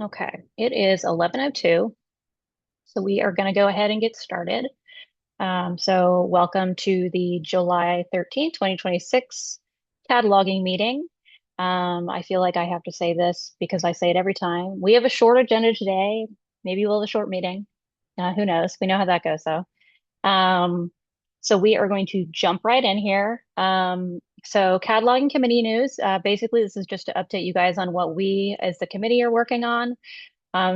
Okay, it is 11:02, so we are going to go ahead and get started. So welcome to the July 13th, 2026 cataloging meeting. I feel like I have to say this because I say it every time. We have a short agenda today. Maybe we'll have a short meeting. Who knows? We know how that goes, though. Um, so we are going to jump right in here. So cataloging committee news. Basically, this is just to update you guys on what we as the committee are working on.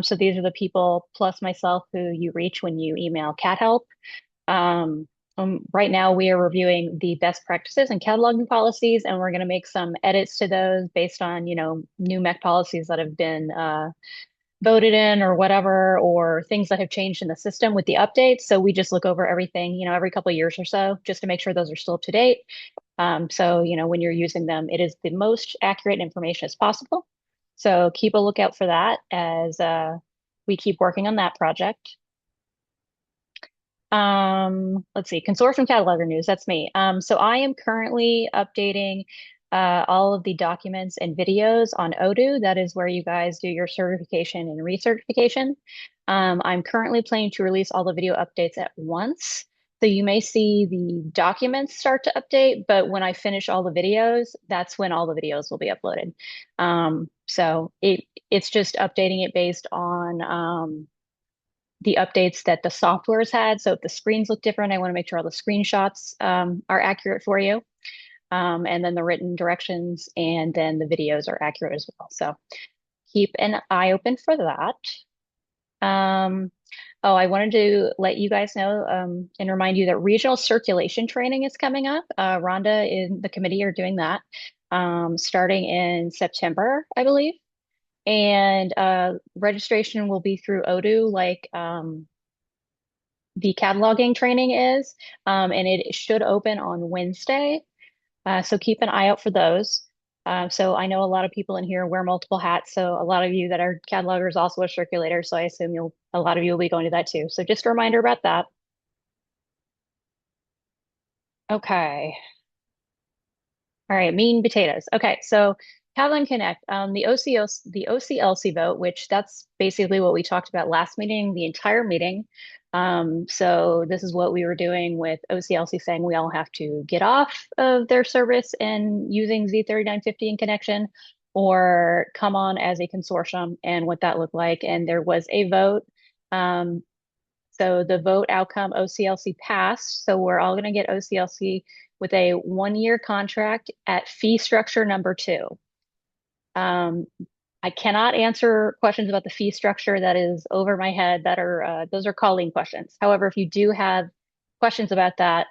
So these are the people plus myself who you reach when you email cat help. Um, right now we are reviewing the best practices and cataloging policies, and we're going to make some edits to those based on, new MEC policies that have been voted in or whatever, or things that have changed in the system with the updates. So we just look over everything, every couple of years or so, just to make sure those are still up to date. So, when you're using them, it is the most accurate information as possible. So keep a lookout for that as we keep working on that project. Let's see, consortium cataloger news. That's me. So I am currently updating all of the documents and videos on Odoo. That is where you guys do your certification and recertification. I'm currently planning to release all the video updates at once. So you may see the documents start to update, but when I finish all the videos, that's when all the videos will be uploaded. So it's just updating it based on the updates that the software's had. So if the screens look different, I want to make sure all the screenshots are accurate for you. And then the written directions and then the videos are accurate as well. So keep an eye open for that. Um, oh, I wanted to let you guys know and remind you that regional circulation training is coming up. Rhonda and the committee are doing that starting in September, I believe. And registration will be through Odoo, like the cataloging training is, and it should open on Wednesday. So keep an eye out for those. So I know a lot of people in here wear multiple hats. So a lot of you that are catalogers also are circulators. So I assume a lot of you will be going to that too. So just a reminder about that. Okay. All right, meat and potatoes. Okay, so Catalan Connect, the OCLC vote, which that's basically what we talked about last meeting, the entire meeting. So this is what we were doing with OCLC saying we all have to get off of their service and using Z3950 in connection or come on as a consortium and what that looked like. And there was a vote. Um, so the vote outcome, OCLC passed. So we're all going to get OCLC with a 1-year contract at fee structure number 2. Um, I cannot answer questions about the fee structure that is over my head that are those are Colleen questions. However, if you do have questions about that,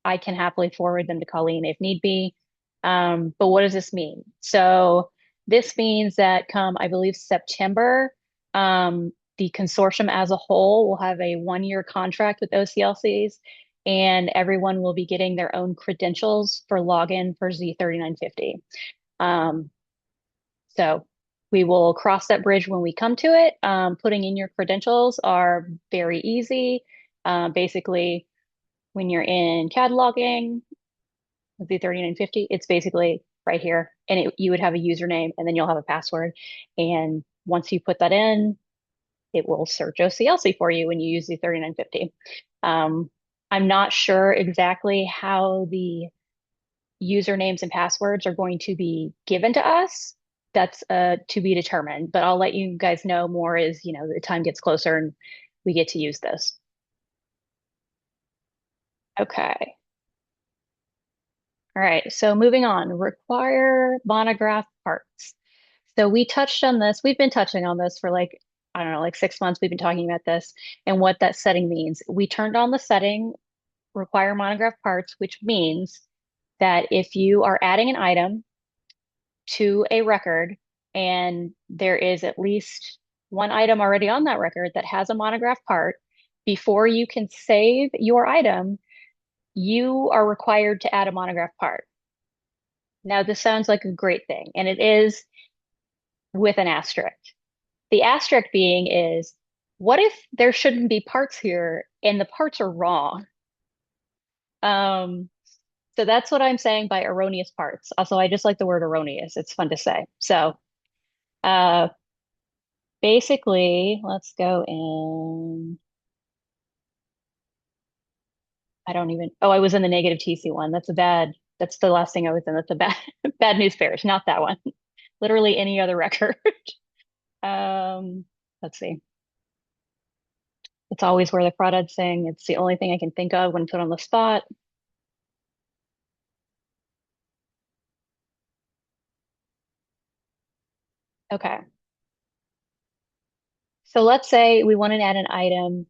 I can happily forward them to Colleen if need be. But what does this mean? So this means that come, I believe, September, the consortium as a whole will have a 1-year contract with OCLCs, and everyone will be getting their own credentials for login for Z3950. Um, so we will cross that bridge when we come to it. Putting in your credentials are very easy. Basically, when you're in cataloging, with the 3950, it's basically right here. And you would have a username and then you'll have a password. And once you put that in, it will search OCLC for you when you use the 3950. I'm not sure exactly how the usernames and passwords are going to be given to us. That's to be determined, but I'll let you guys know more as, the time gets closer and we get to use this. Okay. All right, so moving on, require monograph parts. So we touched on this. We've been touching on this for like, I don't know, like 6 months. We've been talking about this and what that setting means. We turned on the setting, require monograph parts, which means that if you are adding an item to a record and there is at least one item already on that record that has a monograph part, before you can save your item, you are required to add a monograph part. Now, this sounds like a great thing, and it is with an asterisk. The asterisk being is, what if there shouldn't be parts here and the parts are wrong? Um, so that's what I'm saying by erroneous parts. Also, I just like the word erroneous. It's fun to say. So, uh, basically, let's go in. I don't even, oh, I was in the negative TC one. That's the last thing I was in. That's a bad, bad news bearish, not that one. Literally any other record. Um, let's see. It's always where the crawdad's saying. It's the only thing I can think of when put on the spot. Okay. So let's say we want to add an item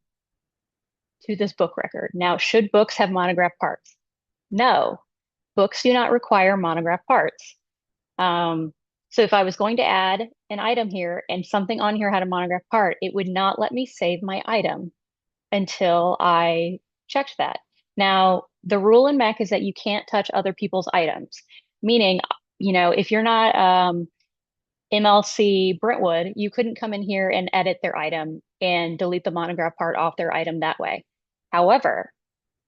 to this book record. Now, should books have monograph parts? No, books do not require monograph parts. Um, so if I was going to add an item here and something on here had a monograph part, it would not let me save my item until I checked that. Now, the rule in MEC is that you can't touch other people's items, meaning, if you're not MLC Brentwood, you couldn't come in here and edit their item and delete the monograph part off their item that way. However,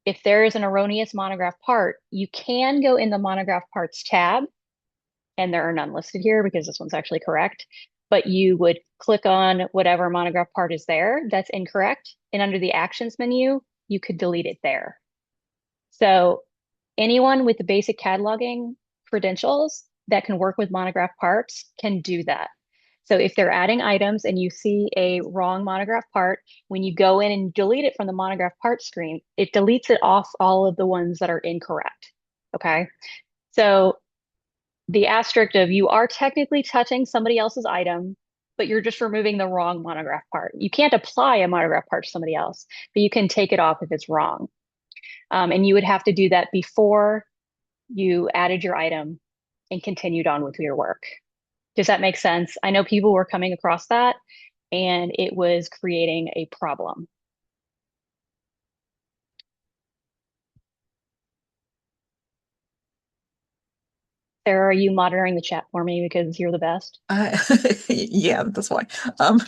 if there is an erroneous monograph part, you can go in the monograph parts tab, and there are none listed here because this one's actually correct. But you would click on whatever monograph part is there that's incorrect, and under the actions menu, you could delete it there. So anyone with the basic cataloging credentials that can work with monograph parts can do that. So if they're adding items and you see a wrong monograph part, when you go in and delete it from the monograph part screen, it deletes it off all of the ones that are incorrect. Okay. So the asterisk of you are technically touching somebody else's item, but you're just removing the wrong monograph part. You can't apply a monograph part to somebody else, but you can take it off if it's wrong. And you would have to do that before you added your item and continued on with your work. Does that make sense? I know people were coming across that and it was creating a problem. Sarah, are you monitoring the chat for me because you're the best? Uh, yeah, that's why.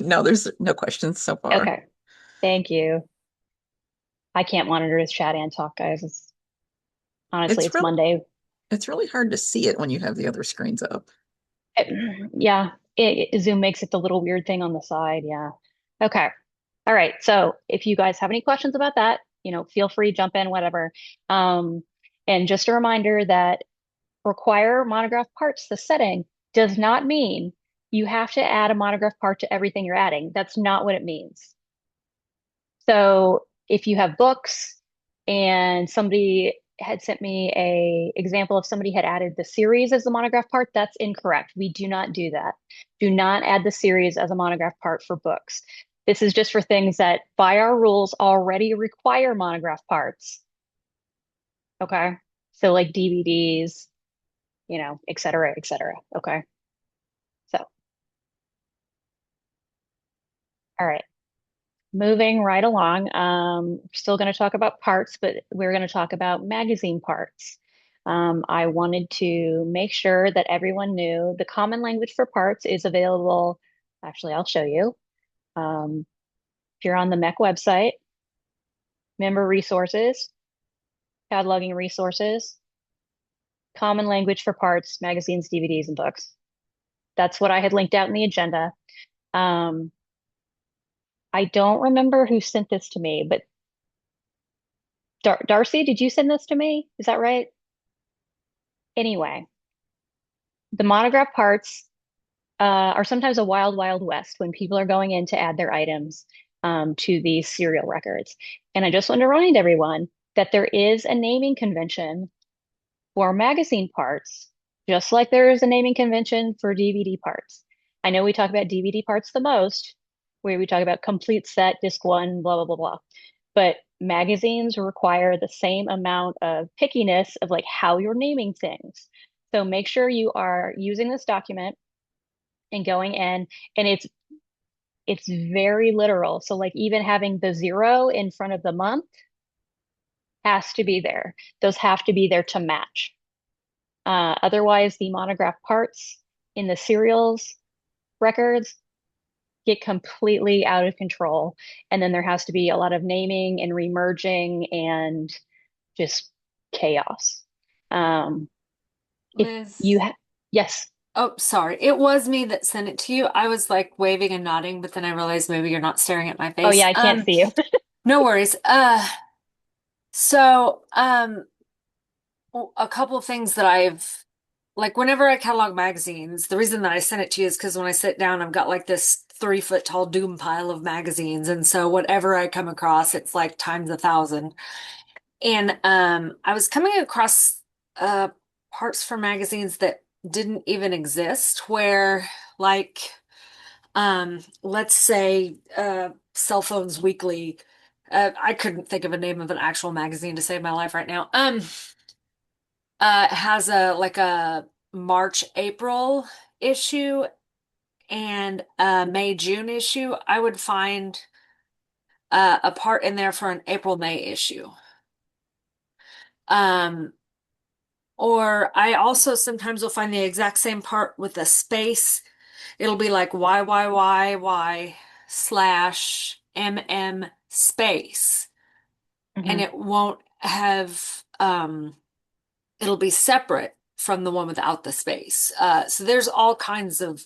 No, there's no questions so far. Okay, thank you. I can't monitor this chat and talk, guys. Honestly, It's it's real Monday. it's really hard to see it when you have the other screens up. Yeah, Zoom makes it the little weird thing on the side. Yeah. Okay. All right. So if you guys have any questions about that, feel free, jump in, whatever. Um, and just a reminder that require monograph parts, the setting does not mean you have to add a monograph part to everything you're adding. That's not what it means. So if you have books and somebody had sent me a example of somebody had added the series as the monograph part, that's incorrect. We do not do that. Do not add the series as a monograph part for books. This is just for things that by our rules already require monograph parts. Okay. So like DVDs, et cetera, et cetera. Okay. So, all right. Moving right along, we're still going to talk about parts, but we're going to talk about magazine parts. I wanted to make sure that everyone knew the common language for parts is available. Actually, I'll show you. If you're on the MEC website, member resources, cataloging resources, common language for parts, magazines, DVDs, and books. That's what I had linked out in the agenda. Um, I don't remember who sent this to me, but Darcy, did you send this to me? Is that right? Anyway, the monograph parts are sometimes a wild, wild west when people are going in to add their items to these serial records. And I just want to remind everyone that there is a naming convention for magazine parts, just like there is a naming convention for DVD parts. I know we talk about DVD parts the most, where we talk about complete set, disc one, blah, blah, blah, blah. But magazines require the same amount of pickiness of like how you're naming things. So make sure you are using this document and going in, and it's very literal. So like even having the zero in front of the month has to be there. Those have to be there to match. Otherwise, the monograph parts in the serials records get completely out of control. And then there has to be a lot of naming and remerging and just chaos. Um, if you Liz, ha Yes. Oh, sorry. It was me that sent it to you. I was like waving and nodding, but then I realized maybe you're not staring at my Oh face. yeah, I can't see you. No worries. So, a couple of things that I've like whenever I catalog magazines, the reason that I sent it to you is because when I sit down, I've got like this 3 foot tall doom pile of magazines, and so whatever I come across, it's like times 1,000. And I was coming across uh parts for magazines that didn't even exist, where like let's say Cell Phones Weekly. I couldn't think of a name of an actual magazine to save my life right now. Has a like a March April issue and a May June issue. I would find a part in there for an April May issue. Um, or I also sometimes will find the exact same part with a space. It'll be like YYYY slash MM space, and Hmm. it won't have it'll be separate from the one without the space. So there's all kinds of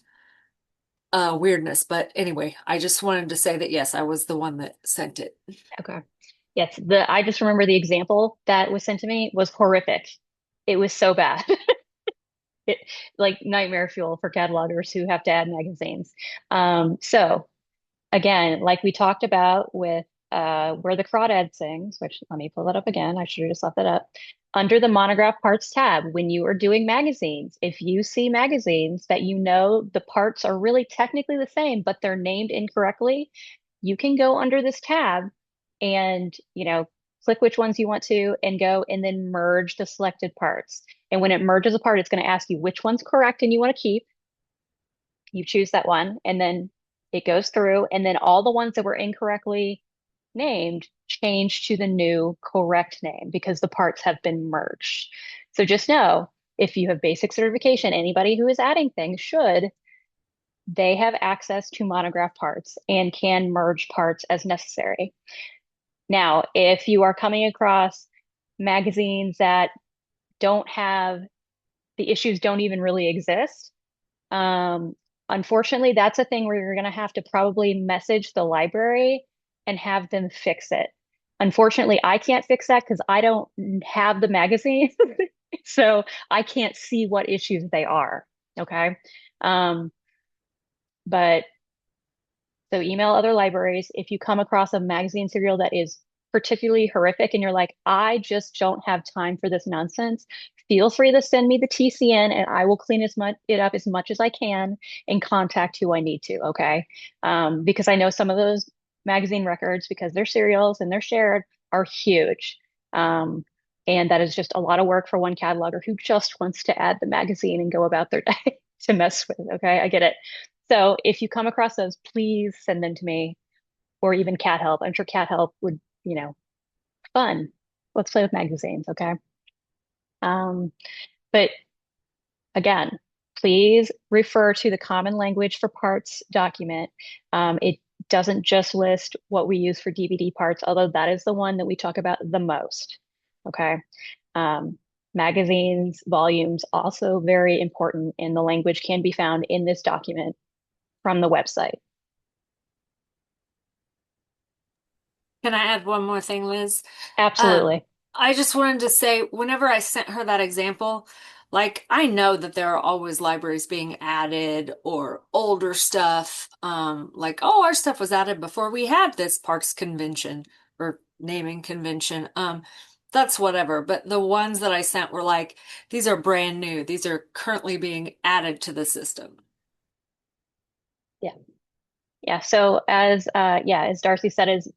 weirdness. But anyway, I just wanted to say that yes, I was the one that sent it. Okay. Yes, the I just remember the example that was sent to me was horrific. It was so bad. It like nightmare fuel for catalogers who have to add magazines. So again, like we talked about with where the crawdad sings, which let me pull that up again. I should have just left that up. Under the monograph parts tab, when you are doing magazines, if you see magazines that you know the parts are really technically the same, but they're named incorrectly, you can go under this tab and, click which ones you want to and go and then merge the selected parts. And when it merges a part, it's going to ask you which one's correct and you want to keep. You choose that one, and then it goes through, and then all the ones that were incorrectly named change to the new correct name because the parts have been merged. So just know if you have basic certification, anybody who is adding things should, they have access to monograph parts and can merge parts as necessary. Now, if you are coming across magazines that don't have the issues don't even really exist, Um, unfortunately, that's a thing where you're going to have to probably message the library and have them fix it. Unfortunately, I can't fix that because I don't have the magazine. So I can't see what issues they are. Okay. Um, but so email other libraries. If you come across a magazine serial that is particularly horrific and you're like, I just don't have time for this nonsense, feel free to send me the TCN and I will clean it up as much as I can and contact who I need to. Okay. Because I know some of those magazine records, because they're serials and they're shared, are huge. Um, and that is just a lot of work for one cataloger who just wants to add the magazine and go about their day to mess with. Okay. I get it. So if you come across those, please send them to me or even Cat Help. I'm sure Cat Help would, fun. Let's play with magazines, okay? Um, but again, please refer to the Common Language for Parts document. It doesn't just list what we use for DVD parts, although that is the one that we talk about the most, okay? Um, magazines, volumes, also very important, and the language can be found in this document from the website. Can I add one more thing, Liz? Um, Absolutely. I just wanted to say, whenever I sent her that example, like I know that there are always libraries being added or older stuff. Like, oh, our stuff was added before we had this parks convention or naming convention. That's whatever. But the ones that I sent were like, these are brand new. These are currently being added to the system. Yeah. Yeah. So as Darcy said, as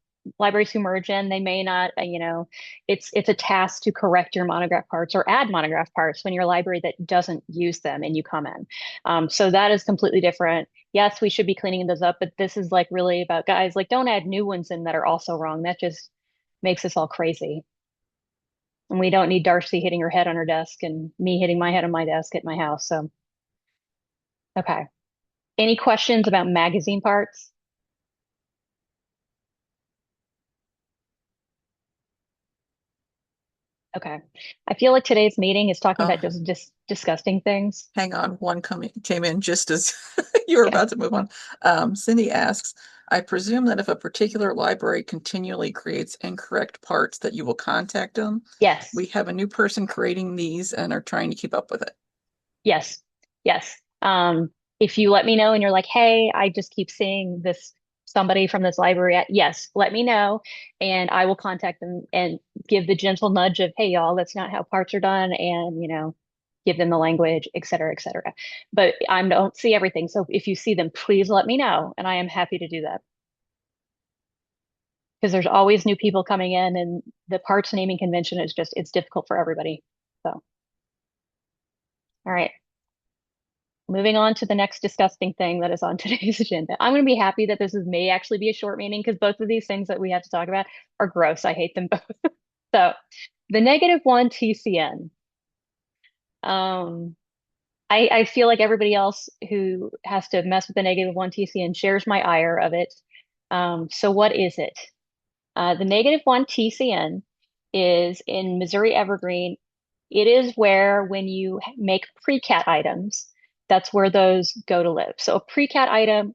libraries who merge in, they may not, it's a task to correct your monograph parts or add monograph parts when your library that doesn't use them and you come in. So that is completely different. Yes, we should be cleaning those up, but this is like really about guys, like don't add new ones in that are also wrong. That just makes us all crazy. And we don't need Darcy hitting her head on her desk and me hitting my head on my desk at my house. So, okay. Any questions about magazine parts? Okay. I feel like today's meeting is talking about Uh, just disgusting things. Hang on, one came in just as you were Yeah. about to move on. Cindy asks, I presume that if a particular library continually creates incorrect parts, that you will contact them. Yes. We have a new person creating these and are trying to keep up with it. Yes. Yes. If you let me know and you're like, hey, I just keep seeing this somebody from this library yes, let me know and I will contact them and give the gentle nudge of, hey, y'all, that's not how parts are done and, give them the language, et cetera, et cetera. But I don't see everything. So if you see them, please let me know and I am happy to do that. Because there's always new people coming in and the parts naming convention is just, it's difficult for everybody. So, all right. Moving on to the next disgusting thing that is on today's agenda. I'm going to be happy that may actually be a short meeting because both of these things that we have to talk about are gross. I hate them both. So the -1 TCN. Um, I feel like everybody else who has to mess with the -1 TCN shares my ire of it. So what is it? The -1 TCN is in Missouri Evergreen. It is where when you make pre-cat items, that's where those go to live. So a pre-cat item,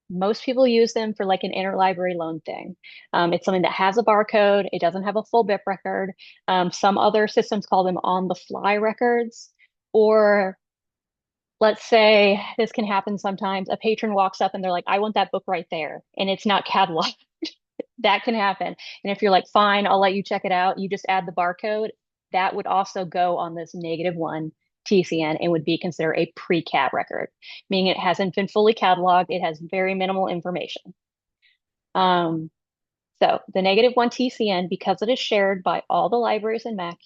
most people use them for like an interlibrary loan thing. It's something that has a barcode. It doesn't have a full BIP record. Some other systems call them on-the-fly records. Or let's say this can happen sometimes. A patron walks up and they're like, I want that book right there. And it's not cataloged. That can happen. And if you're like, fine, I'll let you check it out, you just add the barcode, that would also go on this -1 TCN and would be considered a pre-cat record, meaning it hasn't been fully cataloged. It has very minimal information. So the -1 TCN, because it is shared by all the libraries in MEC,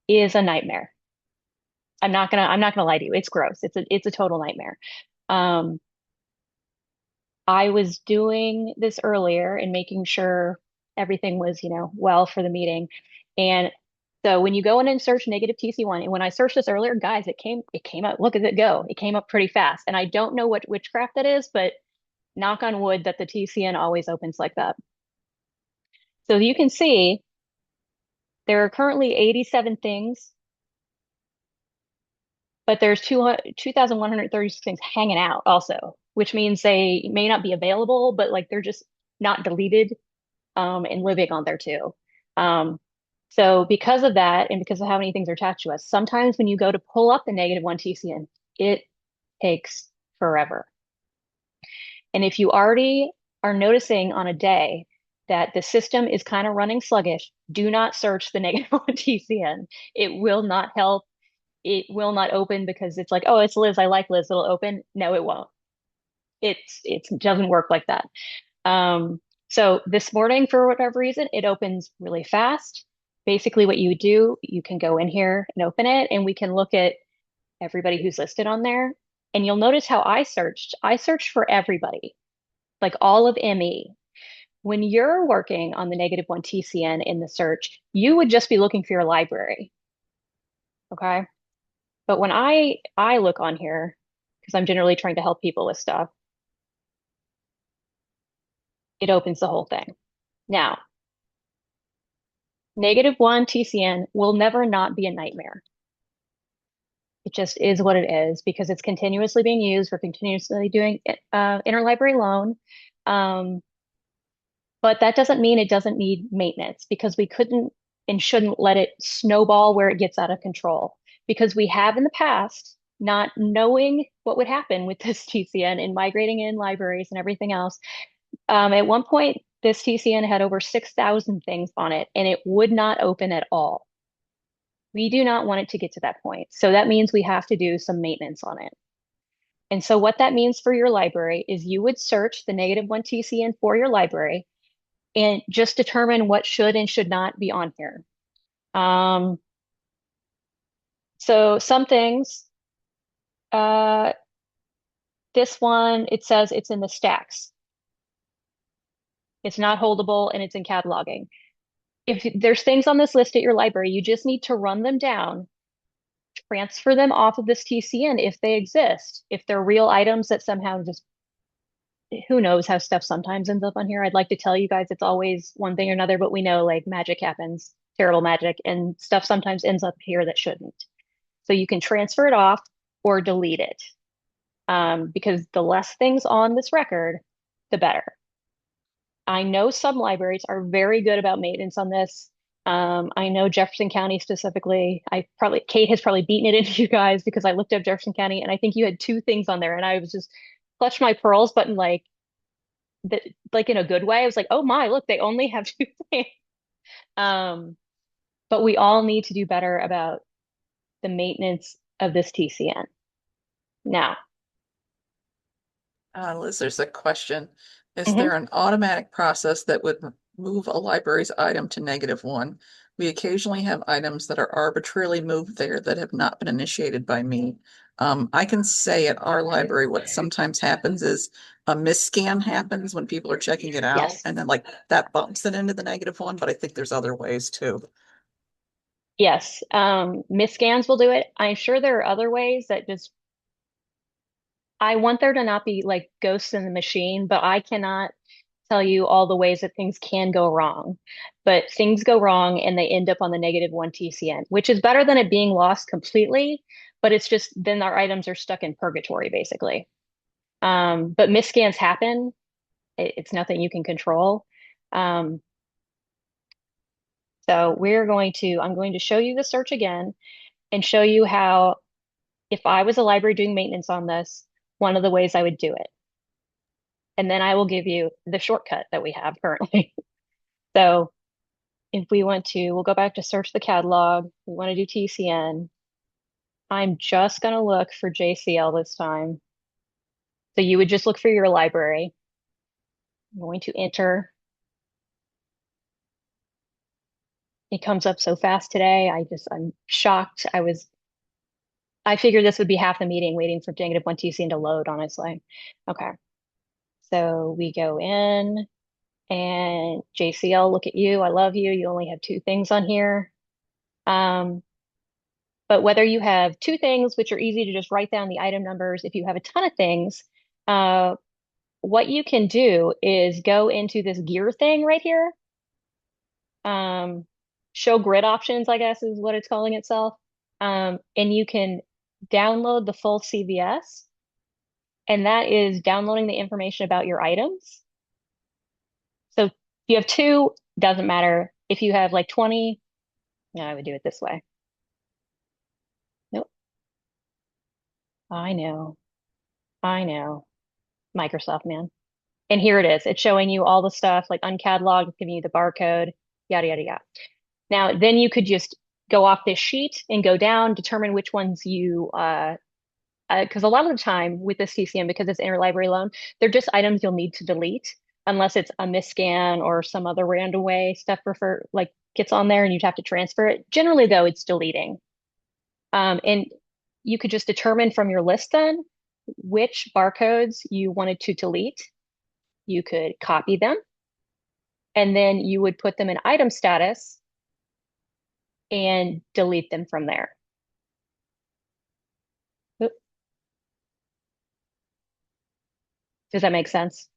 is a nightmare. I'm not gonna lie to you. It's gross. It's a total nightmare. Um, I was doing this earlier and making sure everything was, well for the meeting. And so when you go in and search -TC1, and when I searched this earlier, guys, it came up, look at it go. It came up pretty fast. And I don't know what witchcraft that is, but knock on wood that the TCN always opens like that. So you can see there are currently 87 things, but there's 2,136 things hanging out also, which means they may not be available, but like they're just not deleted and living on there too. Um, so because of that, and because of how many things are attached to us, sometimes when you go to pull up the -1 TCN, it takes forever. And if you already are noticing on a day that the system is kind of running sluggish, do not search the -1 TCN. It will not help. It will not open because it's like, oh, it's Liz. I like Liz. It'll open. No, it won't. It doesn't work like that. So this morning, for whatever reason, it opens really fast. Basically, what you would do, you can go in here and open it, and we can look at everybody who's listed on there. And you'll notice how I searched. I searched for everybody, like all of ME. When you're working on the -1 TCN in the search, you would just be looking for your library. Okay. But when I look on here, because I'm generally trying to help people with stuff, it opens the whole thing. Now, -1 TCN will never not be a nightmare. It just is what it is because it's continuously being used. We're continuously doing interlibrary loan. But that doesn't mean it doesn't need maintenance because we couldn't and shouldn't let it snowball where it gets out of control. Because we have in the past, not knowing what would happen with this TCN and migrating in libraries and everything else. At one point, this TCN had over 6,000 things on it and it would not open at all. We do not want it to get to that point. So that means we have to do some maintenance on it. And so what that means for your library is you would search the -1 TCN for your library and just determine what should and should not be on here. So some things, this one, it says it's in the stacks. It's not holdable and it's in cataloging. If there's things on this list at your library, you just need to run them down, transfer them off of this TCN if they exist. If they're real items that somehow just, who knows how stuff sometimes ends up on here. I'd like to tell you guys it's always one thing or another, but we know like magic happens, terrible magic, and stuff sometimes ends up here that shouldn't. So you can transfer it off or delete it, because the less things on this record, the better. I know some libraries are very good about maintenance on this. I know Jefferson County specifically. Kate has probably beaten it into you guys because I looked up Jefferson County and I think you had two things on there, and I was just clutched my pearls button like in a good way. I was like, oh my, look, they only have two things. Um, but we all need to do better about the maintenance of this TCN. Now, Liz, there's a question. Is mhm, there an automatic process that would move a library's item to -1? We occasionally have items that are arbitrarily moved there that have not been initiated by me. I can say at our library, what sometimes happens is a misscan happens when people are checking it out, yes, and then like that bumps it into the -1, but I think there's other ways too. yes. Miscans will do it. I'm sure there are other ways that just I want there to not be like ghosts in the machine, but I cannot tell you all the ways that things can go wrong. But things go wrong and they end up on the -1 TCN, which is better than it being lost completely. But it's just then our items are stuck in purgatory, basically. But miscans happen. It's nothing you can control. Um, so I'm going to show you the search again and show you how, if I was a library doing maintenance on this, one of the ways I would do it. And then I will give you the shortcut that we have currently. So if we want to, we'll go back to search the catalog. We want to do TCN. I'm just going to look for JCL this time. So you would just look for your library. I'm going to enter. It comes up so fast today. I'm shocked. I figured this would be half the meeting waiting for -1 TCN to load, honestly. Okay. So we go in and JCL, look at you. I love you. You only have two things on here. Um, But whether you have two things, which are easy to just write down the item numbers, if you have a ton of things, uh, what you can do is go into this gear thing right here. Um, Show grid options, I guess, is what it's calling itself. And you can download the full CVS, and that is downloading the information about your items. So if you have two, doesn't matter. If you have like 20, no, I would do it this way. Nope. I know. I know. Microsoft, man. And here it is. It's showing you all the stuff like uncatalogued, it's giving you the barcode, yada, yada, yada. Now, then you could just go off this sheet and go down, determine which ones because a lot of the time with this TCM, because it's interlibrary loan, they're just items you'll need to delete unless it's a misscan or some other random way stuff gets on there and you'd have to transfer it. Generally, though, it's deleting. And you could just determine from your list then which barcodes you wanted to delete. You could copy them and then you would put them in item status and delete them from there. Oop, does that make sense?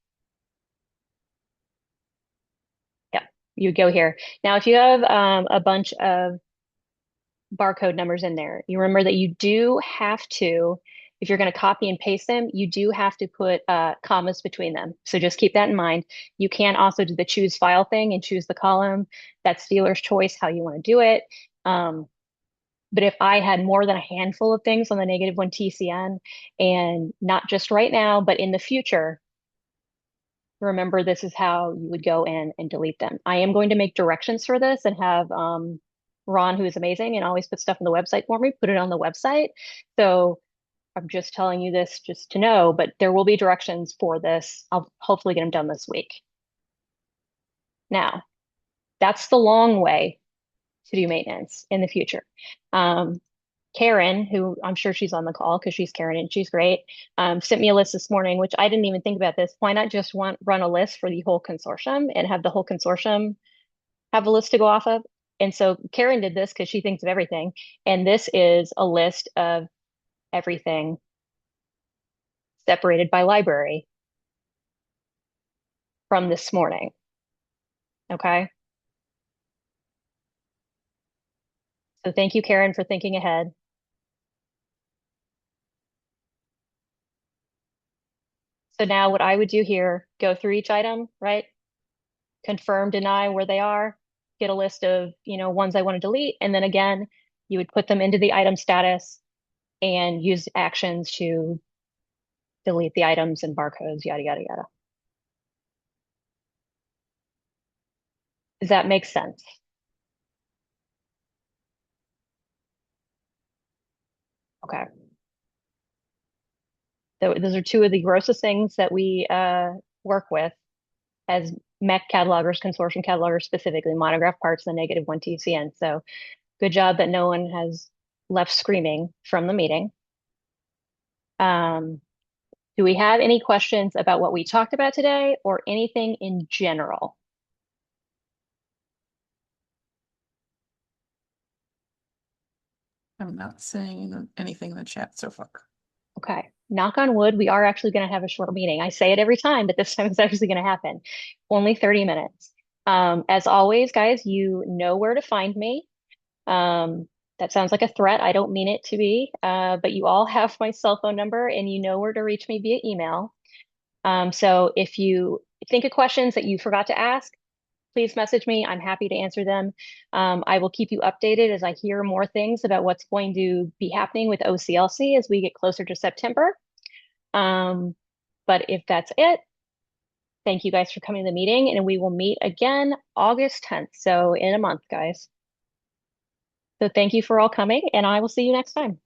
Yeah, you go here. Now, if you have a bunch of barcode numbers in there, you remember that you do have to, if you're going to copy and paste them, you do have to put commas between them. So just keep that in mind. You can also do the choose file thing and choose the column. That's dealer's choice how you want to do it. But if I had more than a handful of things on the -1 TCN, and not just right now, but in the future, remember this is how you would go in and delete them. I am going to make directions for this and have Ron, who is amazing and always puts stuff on the website for me, put it on the website. So I'm just telling you this just to know, but there will be directions for this. I'll hopefully get them done this week. Now, that's the long way to do maintenance in the future. Um, Karen, who I'm sure she's on the call because she's Karen and she's great, sent me a list this morning, which I didn't even think about this. Why not just run a list for the whole consortium and have the whole consortium have a list to go off of? And so Karen did this because she thinks of everything. And this is a list of everything separated by library from this morning. Okay. So thank you, Karen, for thinking ahead. So now what I would do here, go through each item, right? Confirm, deny where they are, get a list of, ones I want to delete. And then again, you would put them into the item status and use actions to delete the items and barcodes, yada, yada, yada. Does that make sense? Okay. So those are two of the grossest things that we work with as MEC catalogers, consortium catalogers specifically, monograph parts and the -1 TCN. So good job that no one has left screaming from the meeting. Do we have any questions about what we talked about today or anything in general? I'm not saying anything in the chat so far. Okay. Knock on wood, we are actually going to have a short meeting. I say it every time, but this time it's actually going to happen. Only 30 minutes. As always, guys, you know where to find me. That sounds like a threat. I don't mean it to be, but you all have my cell phone number and you know where to reach me via email. So if you think of questions that you forgot to ask, please message me. I'm happy to answer them. I will keep you updated as I hear more things about what's going to be happening with OCLC as we get closer to September. But if that's it, thank you guys for coming to the meeting, and we will meet again August 10th. So in a month, guys. So thank you for all coming, and I will see you next time.